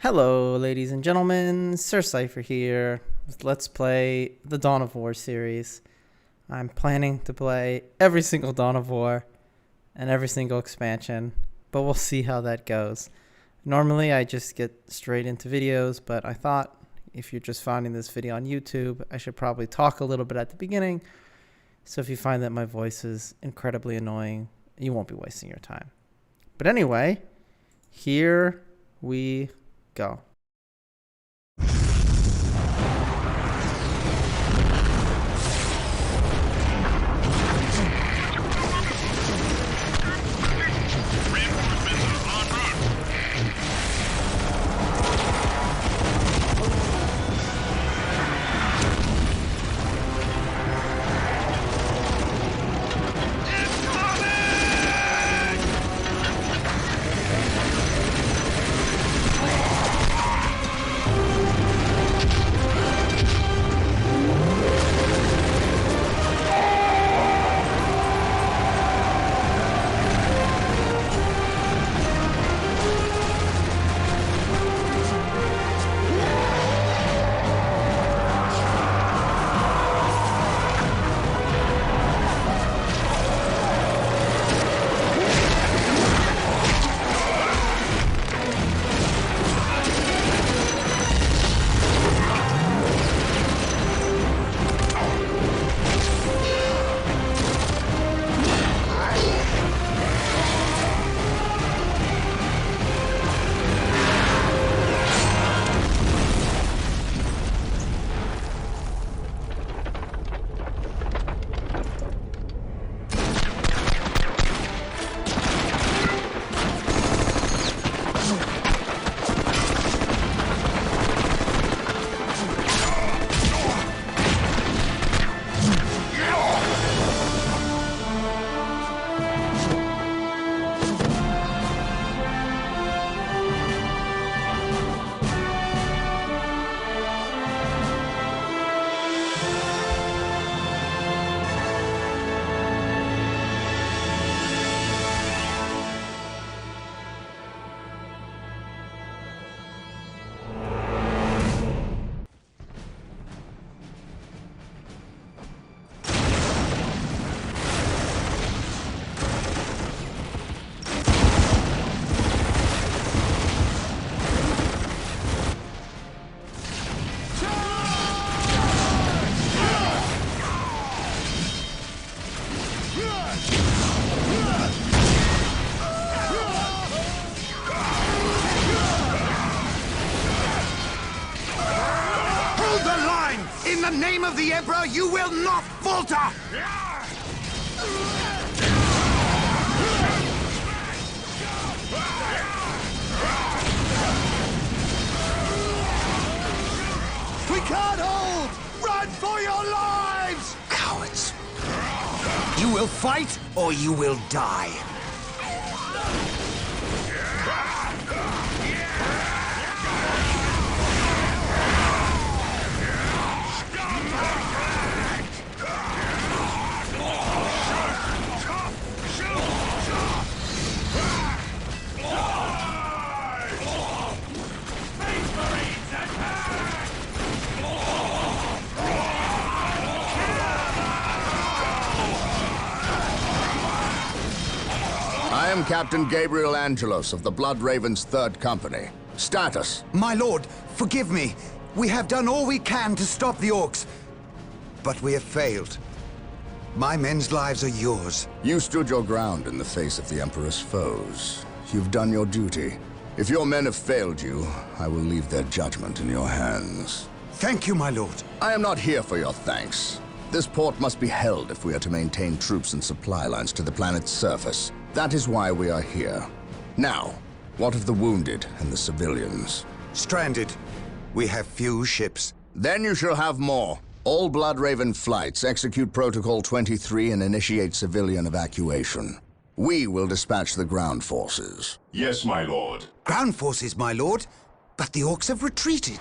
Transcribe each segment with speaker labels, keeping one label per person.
Speaker 1: Hello, ladies and gentlemen, Sir Cypher here with Let's Play the Dawn of War series. I'm planning to play every single Dawn of War and every single expansion, but we'll see how that goes. Normally I just get straight into videos, but I thought if you're just finding this video on YouTube, I should probably talk a little bit at the beginning, so if you find that my voice is incredibly annoying, you won't be wasting your time. But anyway, here we go.
Speaker 2: In the name of the Emperor, you will not falter! We can't hold! Run for your lives! Cowards! You will fight, or you will die.
Speaker 3: I am Captain Gabriel Angelos of the Blood Ravens 3rd Company. Status.
Speaker 2: My lord, forgive me. We have done all we can to stop the orcs, but we have failed. My men's lives are yours.
Speaker 3: You stood your ground in the face of the Emperor's foes. You've done your duty. If your men have failed you, I will leave their judgment in your hands.
Speaker 2: Thank you, my lord.
Speaker 3: I am not here for your thanks. This port must be held if we are to maintain troops and supply lines to the planet's surface. That is why we are here. Now, what of the wounded and the civilians?
Speaker 2: Stranded. We have few ships.
Speaker 3: Then you shall have more. All Blood Raven flights execute Protocol 23 and initiate civilian evacuation. We will dispatch the ground forces.
Speaker 4: Yes, my lord.
Speaker 2: Ground forces, my lord. But the orcs have retreated.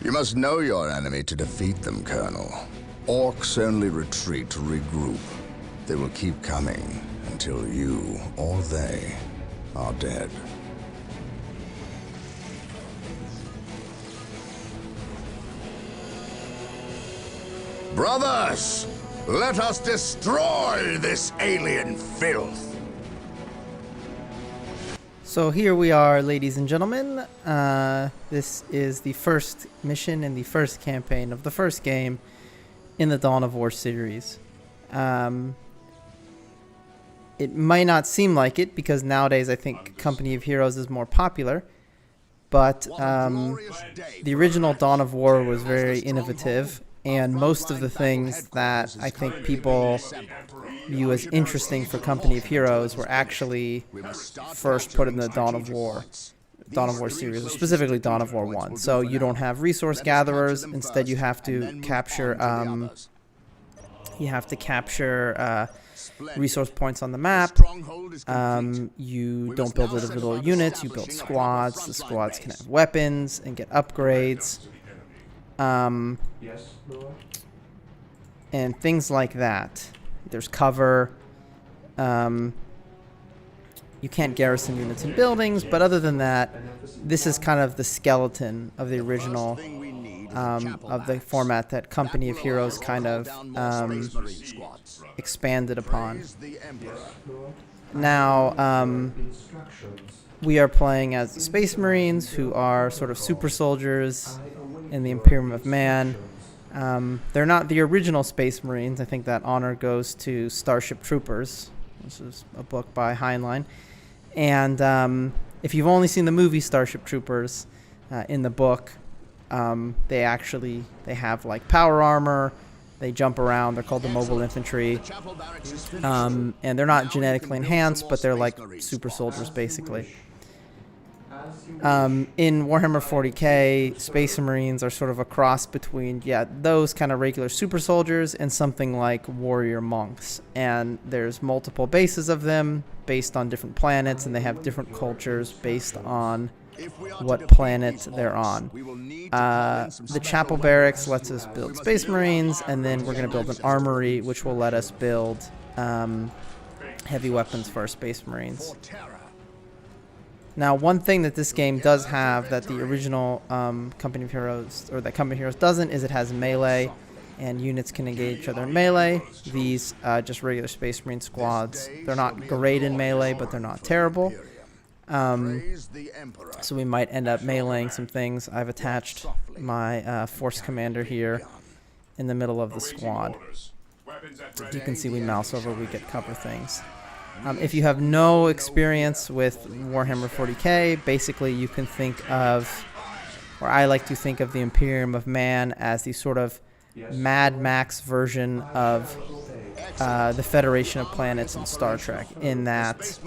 Speaker 3: You must know your enemy to defeat them, Colonel. Orcs only retreat to regroup. They will keep coming until you or they are dead. Brothers, let us destroy this alien filth.
Speaker 1: So here we are, ladies and gentlemen. This is the first mission in the first campaign of the first game in the Dawn of War series. It might not seem like it because nowadays I think Company of Heroes is more popular, but the original Dawn of War was very innovative, and most of the things that I think people view as interesting for Company of Heroes were actually first put in the Dawn of War series, or specifically Dawn of War 1. So you don't have resource gatherers. Instead, you have to capture resource points on the map. You don't build individual units. You build squads. The squads can have weapons and get upgrades. And things like that. There's cover. You can't garrison units in buildings, but other than that, this is kind of the skeleton of the original, of the format that Company of Heroes kind of expanded upon. Now, we are playing as the Space Marines, who are sort of super soldiers in the Imperium of Man. They're not the original Space Marines. I think that honor goes to Starship Troopers. This is a book by Heinlein. And if you've only seen the movie Starship Troopers, in the book, they have like power armor. They jump around. They're called the mobile infantry. And they're not genetically enhanced, but they're like super soldiers basically. In Warhammer 40k, Space Marines are sort of a cross between, those kind of regular super soldiers and something like warrior monks. And there's multiple bases of them based on different planets, and they have different cultures based on what planet they're on. The Chapel Barracks lets us build Space Marines, and then we're going to build an armory, which will let us build heavy weapons for our Space Marines. Now, one thing that this game does have that the original Company of Heroes, or that Company of Heroes doesn't, is it has melee, and units can engage each other in melee. These just regular Space Marine squads, they're not great in melee, but they're not terrible. So we might end up meleeing some things. I've attached my Force Commander here in the middle of the squad. You can see we mouse over, we get cover things. If you have no experience with Warhammer 40k, basically you can think of, or I like to think of the Imperium of Man as the sort of Mad Max version of the Federation of Planets in Star Trek, in that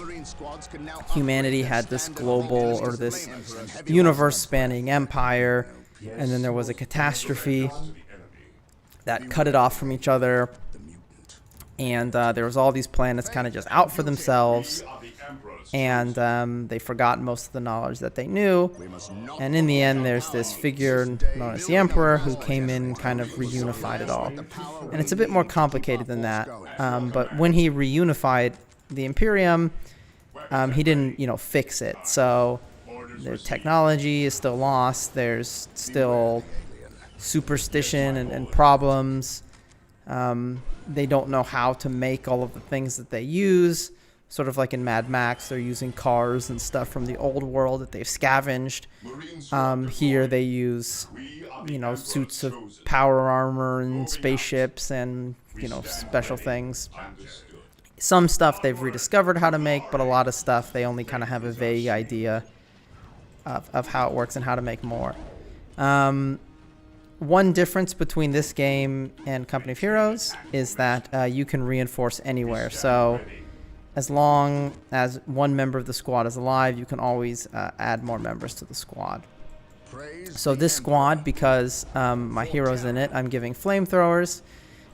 Speaker 1: humanity had this global, or this universe-spanning empire, and then there was a catastrophe that cut it off from each other. And there was all these planets kind of just out for themselves, and they forgot most of the knowledge that they knew. And in the end, there's this figure known as the Emperor who came in and kind of reunified it all. And it's a bit more complicated than that. But when he reunified the Imperium, he didn't, fix it. So their technology is still lost. There's still superstition and problems. They don't know how to make all of the things that they use. Sort of like in Mad Max, they're using cars and stuff from the old world that they've scavenged. Here they use, suits of power armor and spaceships and, special things. Some stuff they've rediscovered how to make, but a lot of stuff they only kind of have a vague idea of how it works and how to make more. One difference between this game and Company of Heroes is that you can reinforce anywhere. So as long as one member of the squad is alive, you can always add more members to the squad. So this squad, because my hero's in it, I'm giving flamethrowers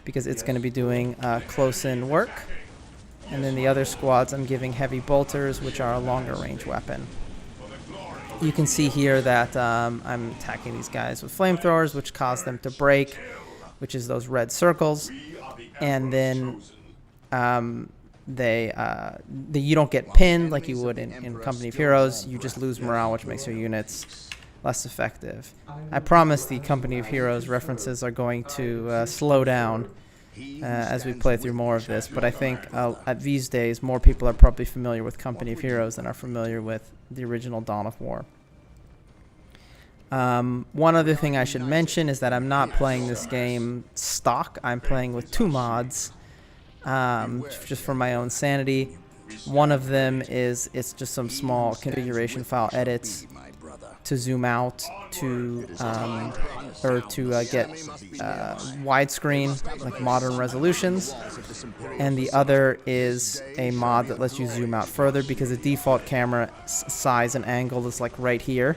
Speaker 1: because it's going to be doing close-in work. And then the other squads, I'm giving heavy bolters, which are a longer range weapon. You can see here that I'm attacking these guys with flamethrowers, which cause them to break, which is those red circles. And then you don't get pinned like you would in Company of Heroes. You just lose morale, which makes your units less effective. I promise the Company of Heroes references are going to slow down as we play through more of this, but I think at these days more people are probably familiar with Company of Heroes than are familiar with the original Dawn of War. One other thing I should mention is that I'm not playing this game stock. I'm playing with 2 mods, just for my own sanity. One of them is it's just some small configuration file edits to zoom out to get widescreen, like modern resolutions, and the other is a mod that lets you zoom out further because the default camera size and angle is like right here,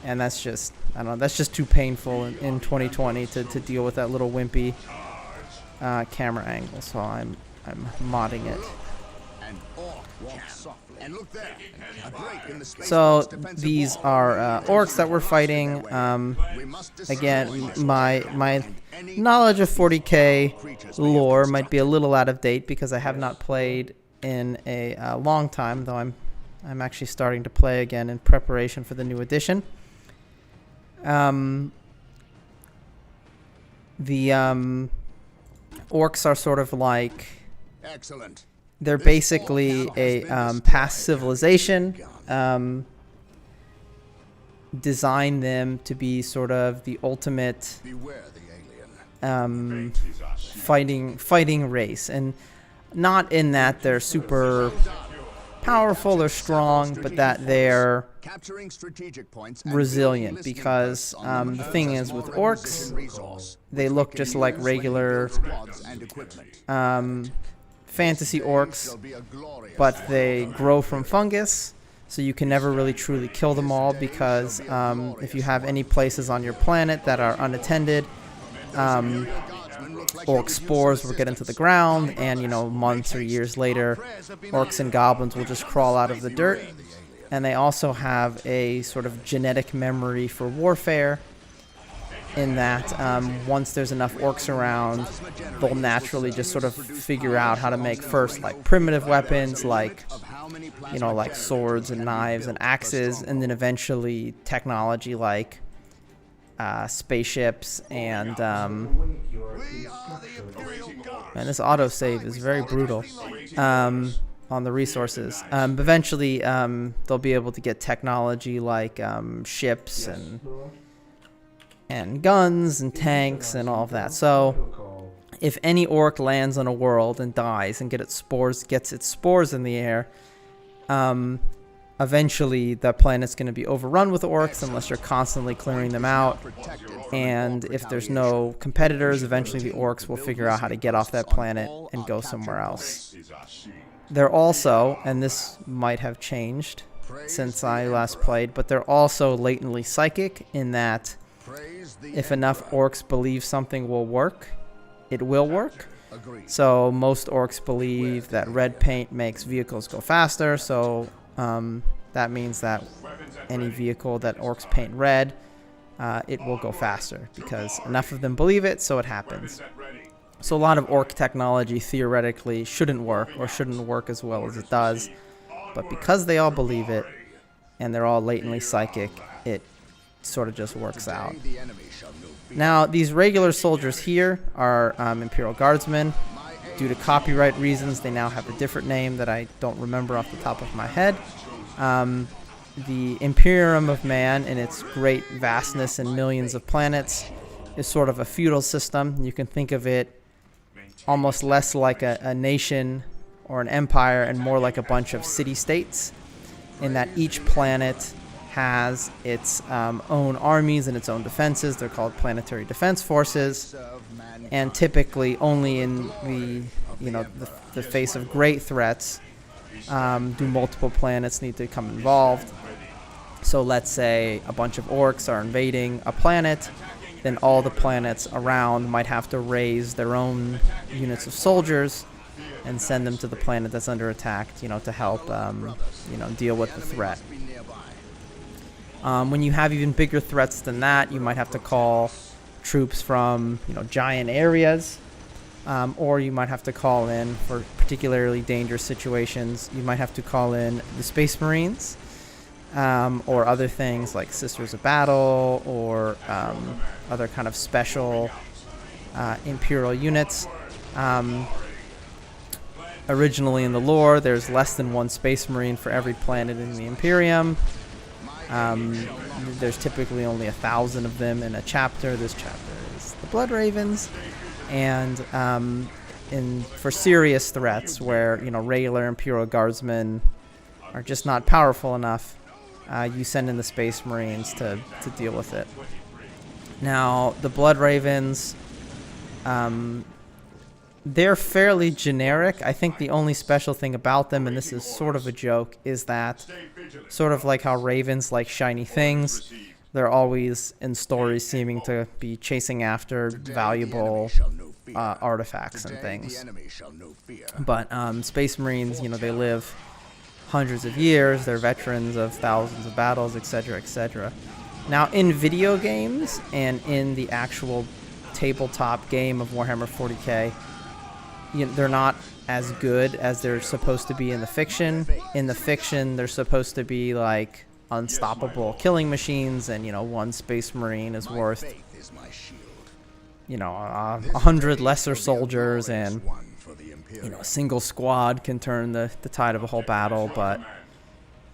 Speaker 1: and that's just, I don't know, that's just too painful in 2020 to deal with that little wimpy camera angle, so I'm modding it. So these are orcs that we're fighting. Again, my knowledge of 40k lore might be a little out of date because I have not played in a long time, though I'm actually starting to play again in preparation for the new edition. The orcs are sort of like,
Speaker 3: Excellent.
Speaker 1: they're basically a past civilization. Design them to be sort of the ultimate
Speaker 3: Beware the alien.
Speaker 1: fighting race, and not in that they're super powerful or strong, but that they're
Speaker 3: Capturing strategic points
Speaker 1: resilient, because the thing is with orcs, they look just like regular fantasy orcs, but they grow from fungus, so you can never really truly kill them all, because if you have any places on your planet that are unattended, orc spores will get into the ground, and months or years later orcs and goblins will just crawl out of the dirt. And they also have a sort of genetic memory for warfare, in that once there's enough orcs around, they'll naturally just sort of figure out how to make first like primitive weapons, like like swords and knives and axes, and then eventually technology like spaceships and man, this autosave is very brutal on the resources. Eventually they'll be able to get technology like ships and guns and tanks and all of that. So if any orc lands on a world and dies and gets its spores in the air, eventually the planet's going to be overrun with orcs unless you're constantly clearing them out. And if there's no competitors, eventually the orcs will figure out how to get off that planet and go somewhere else. They're also, and this might have changed since I last played, but they're also latently psychic, in that if enough orcs believe something will work, it will work. So most orcs believe that red paint makes vehicles go faster, so that means that any vehicle that orcs paint red, it will go faster, because enough of them believe it, so it happens. So a lot of orc technology theoretically shouldn't work, or shouldn't work as well as it does, but because they all believe it and they're all latently psychic, it sort of just works out. Now, these regular soldiers here are Imperial Guardsmen. Due to copyright reasons, they now have a different name that I don't remember off the top of my head. The Imperium of Man, in its great vastness and millions of planets, is sort of a feudal system. You can think of it almost less like a nation or an empire and more like a bunch of city-states, in that each planet has its own armies and its own defenses. They're called planetary defense forces, and typically only in the face of great threats do multiple planets need to come involved. So let's say a bunch of orcs are invading a planet, then all the planets around might have to raise their own units of soldiers and send them to the planet that's under attack, to help deal with the threat. When you have even bigger threats than that, you might have to call troops from giant areas, or you might have to call in, for particularly dangerous situations, you might have to call in the Space Marines. or other things like Sisters of Battle, or other kind of special Imperial units. Originally in the lore, there's less than one Space Marine for every planet in the Imperium. There's typically only 1,000 of them in a chapter. This chapter is the Blood Ravens. And for serious threats where, you know, regular Imperial Guardsmen are just not powerful enough, you send in the Space Marines to deal with it. Now, the Blood Ravens, they're fairly generic. I think the only special thing about them, and this is sort of a joke, is that sort of like how ravens like shiny things, they're always in stories seeming to be chasing after valuable artifacts and things. But Space Marines, you know, they live hundreds of years. They're veterans of thousands of battles, etc., etc. Now, in video games and in the actual tabletop game of Warhammer 40k, you know, they're not as good as they're supposed to be in the fiction. In the fiction, they're supposed to be like unstoppable killing machines, and, you know, one Space Marine is worth, you know, 100 lesser soldiers, and, you know, a single squad can turn the tide of a whole battle. But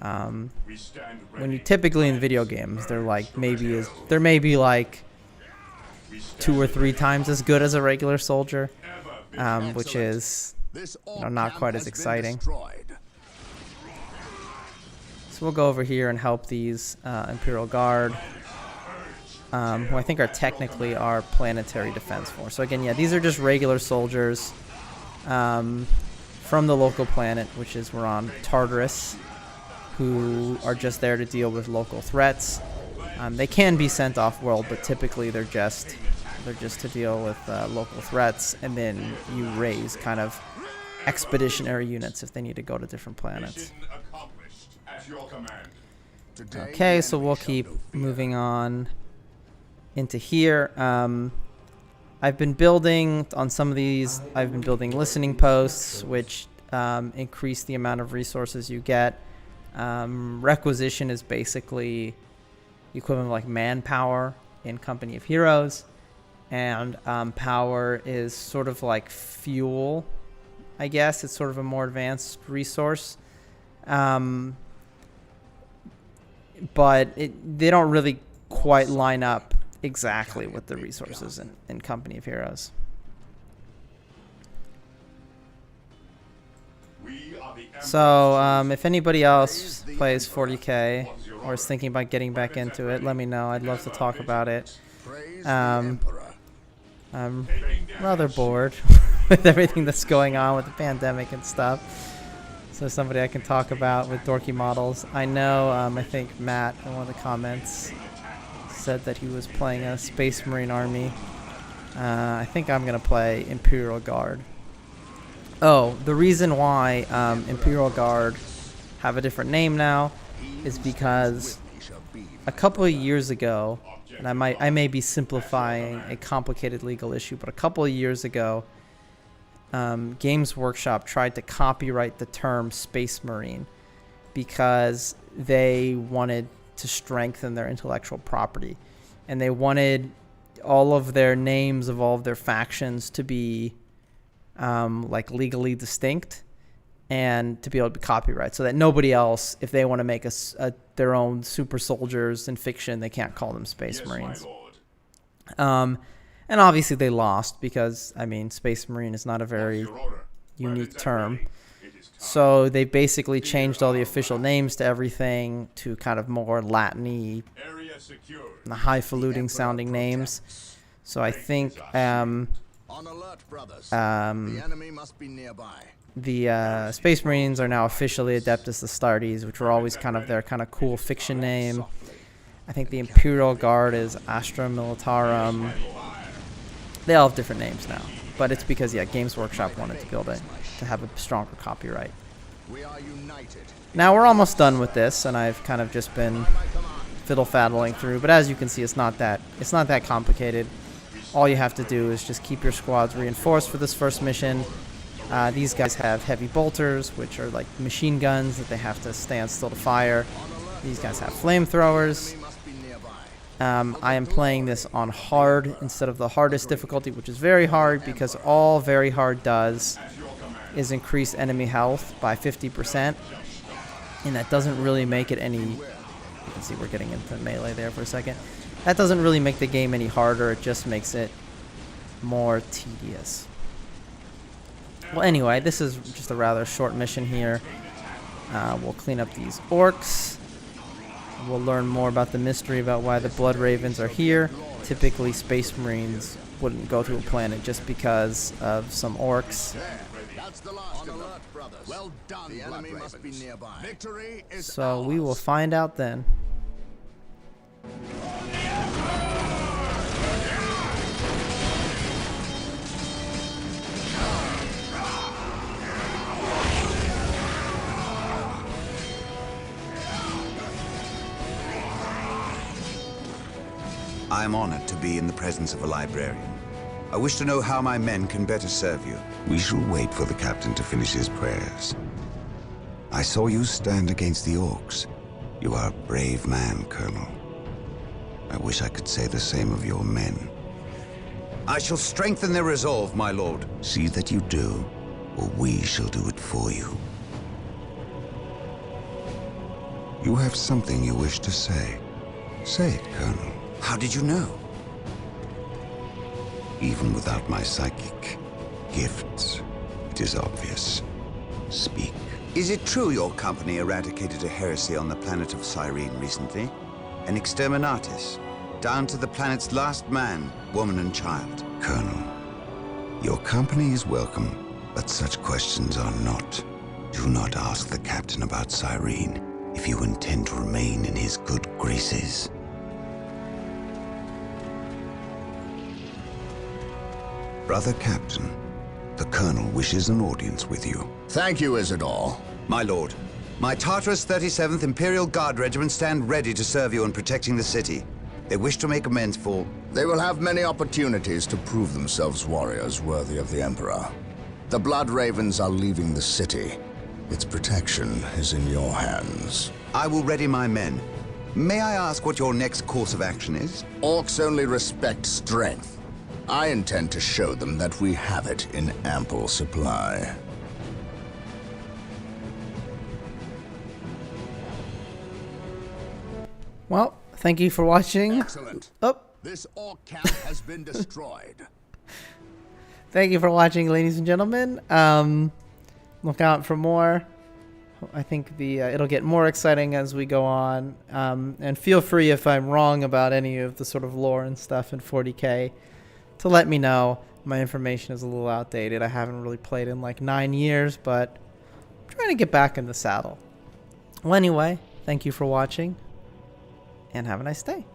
Speaker 1: when you typically in video games, they're like maybe like 2 or 3 times as good as a regular soldier, which is, you know, not quite as exciting. So we'll go over here and help these Imperial Guard, who I think are technically our planetary defense force. So again, yeah, these are just regular soldiers from the local planet, which is we're on Tartarus, who are just there to deal with local threats. They can be sent off world, but typically they're just to deal with local threats, and then you raise kind of expeditionary units if they need to go to different planets. Okay, so we'll keep moving on into here. I've been building on some of these. I've been building listening posts, which increase the amount of resources you get. Requisition is basically the equivalent of like manpower in Company of Heroes. And power is sort of like fuel, I guess. It's sort of a more advanced resource. But they don't really quite line up exactly with the resources in Company of Heroes. So if anybody else plays 40k or is thinking about getting back into it, let me know. I'd love to talk about it. I'm rather bored with everything that's going on with the pandemic and stuff. So somebody I can talk about with dorky models. I know, I think Matt in one of the comments said that he was playing a Space Marine army. I think I'm going to play Imperial Guard. Oh, the reason why Imperial Guard have a different name now is because a couple of years ago, and I may be simplifying a complicated legal issue, but a couple of years ago, Games Workshop tried to copyright the term Space Marine because they wanted to strengthen their intellectual property, and they wanted all of their names of all of their factions to be like legally distinct and to be able to be copyright, so that nobody else, if they want to make their own super soldiers in fiction, they can't call them Space Marines. And obviously they lost because, I mean, Space Marine is not a very unique term. So they basically changed all the official names to everything to kind of more Latin-y, highfalutin sounding names. So I think the Space Marines are now officially Adeptus Astartes, which were always kind of their kind of cool fiction name. I think the Imperial Guard is Astra Militarum. They all have different names now, but it's because, yeah, Games Workshop wanted to build it to have a stronger copyright. Now we're almost done with this, and I've kind of just been fiddle-faddling through, but as you can see, it's not that complicated. All you have to do is just keep your squads reinforced for this first mission. These guys have heavy bolters, which are like machine guns that they have to stand still to fire. These guys have flamethrowers. I am playing this on hard instead of the hardest difficulty, which is very hard, because all very hard does is increase enemy health by 50%, and that doesn't really make it any... You can see we're getting into melee there for a second. That doesn't really make the game any harder, it just makes it more tedious. Well, anyway, this is just a rather short mission here. We'll clean up these orcs. We'll learn more about the mystery about why the Blood Ravens are here. Typically, Space Marines wouldn't go to a planet just because of some orcs.
Speaker 3: Well done, the enemy must be nearby. Victory is
Speaker 1: So we will find out then.
Speaker 4: I am honored to be in the presence of a librarian. I wish to know how my men can better serve you.
Speaker 5: We shall wait for the captain to finish his prayers. I saw you stand against the orcs. You are a brave man, Colonel. I wish I could say the same of your men.
Speaker 4: I shall strengthen their resolve, my lord.
Speaker 5: See that you do, or we shall do it for you. You have something you wish to say. Say it, Colonel.
Speaker 4: How did you know?
Speaker 5: Even without my psychic gifts, it is obvious. Speak.
Speaker 4: Is it true your company eradicated a heresy on the planet of Cyrene recently? An exterminatus, down to the planet's last man, woman, and child.
Speaker 5: Colonel, your company is welcome, but such questions are not. Do not ask the captain about Cyrene if you intend to remain in his good graces. Brother Captain, the Colonel wishes an audience with you.
Speaker 3: Thank you, Isidore.
Speaker 4: My lord, my Tartarus 37th Imperial Guard Regiment stand ready to serve you in protecting the city. They wish to make amends for...
Speaker 3: They will have many opportunities to prove themselves warriors worthy of the Emperor. The Blood Ravens are leaving the city. Its protection is in your hands.
Speaker 4: I will ready my men. May I ask what your next course of action is?
Speaker 3: Orcs only respect strength. I intend to show them that we have it in ample supply.
Speaker 1: Well, thank you for watching.
Speaker 3: Excellent.
Speaker 1: Oh,
Speaker 3: This orc camp has been destroyed.
Speaker 1: thank you for watching, ladies and gentlemen. Look out for more. I think it'll get more exciting as we go on. And feel free, if I'm wrong about any of the sort of lore and stuff in 40K, to let me know. My information is a little outdated. I haven't really played in like 9 years, but I'm trying to get back in the saddle. Well, anyway, thank you for watching, and have a nice day.